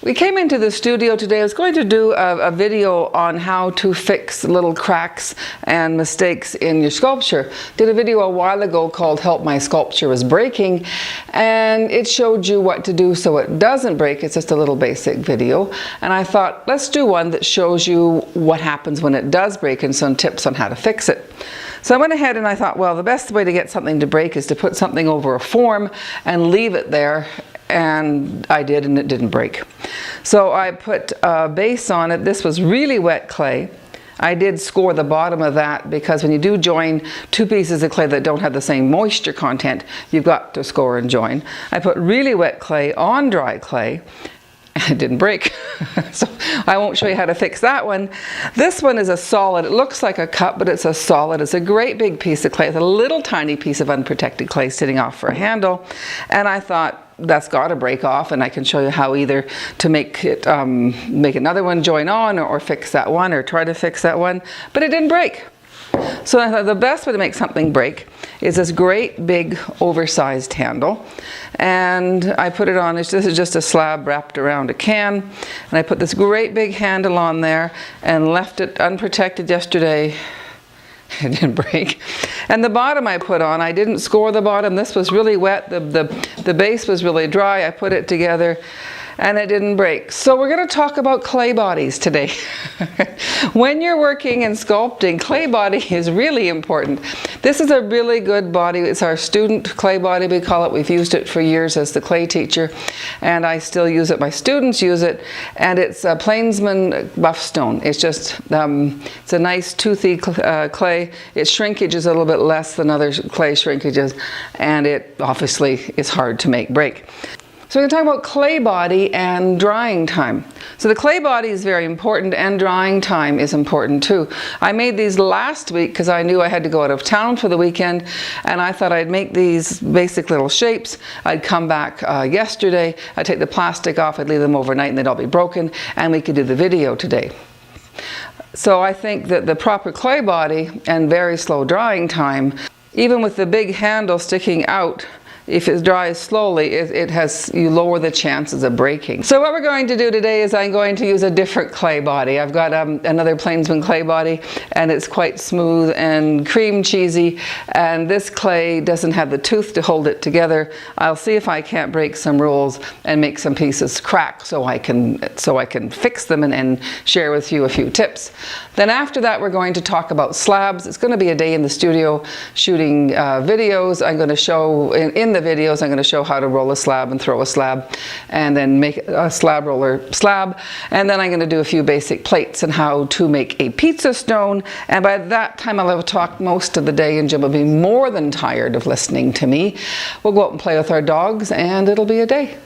We came into the studio today. I was going to do a video on how to fix little cracks and mistakes in your sculpture. Did a video a while ago called Help My Sculpture is Breaking, and it showed you what to do so it doesn't break. It's just a little basic video, and I thought let's do one that shows you what happens when it does break and some tips on how to fix it. So I went ahead and I thought, well, the best way to get something to break is to put something over a form and leave it there. And I did, and it didn't break. So I put a base on it. This was really wet clay. I did score the bottom of that because when you do join two pieces of clay that don't have the same moisture content, you've got to score and join. I put really wet clay on dry clay, and it didn't break. So I won't show you how to fix that one. This one is a solid. It looks like a cup, but it's a solid. It's a great big piece of clay. It's a little tiny piece of unprotected clay sitting off for a handle. And I thought, that's got to break off, and I can show you how either to make it make another one join on, or fix that one, or try to fix that one, but it didn't break. So I thought the best way to make something break is this great big oversized handle, and I put it on. This is just a slab wrapped around a can, and I put this great big handle on there and left it unprotected yesterday. It didn't break. And the bottom I put on, I didn't score the bottom. This was really wet. The base was really dry. I put it together and it didn't break. So we're going to talk about clay bodies today. When you're working and sculpting, clay body is really important. This is a really good body. It's our student clay body, we call it. We've used it for years as the clay teacher, and I still use it. My students use it, and it's a Plainsman buff stone. It's just, it's a nice toothy clay. Its shrinkage is a little bit less than other clay shrinkages, and it obviously is hard to make break. So we're going to talk about clay body and drying time. So the clay body is very important, and drying time is important too. I made these last week because I knew I had to go out of town for the weekend, and I thought I'd make these basic little shapes. I'd come back yesterday, I'd take the plastic off, I'd leave them overnight and they'd all be broken, and we could do the video today. So I think that the proper clay body and very slow drying time, even with the big handle sticking out, if it dries slowly, you lower the chances of breaking. So what we're going to do today is I'm going to use a different clay body. I've got another Plainsman clay body, and it's quite smooth and cream cheesy, and this clay doesn't have the tooth to hold it together. I'll see if I can't break some rules and make some pieces crack so I can fix them and share with you a few tips. Then after that, we're going to talk about slabs. It's going to be a day in the studio shooting videos. I'm going to show in the videos, I'm going to show how to roll a slab and throw a slab, and then make a slab roller slab, and then I'm going to do a few basic plates and how to make a pizza stone. And by that time I'll have talked most of the day, and Jim will be more than tired of listening to me. We'll go out and play with our dogs, and it'll be a day.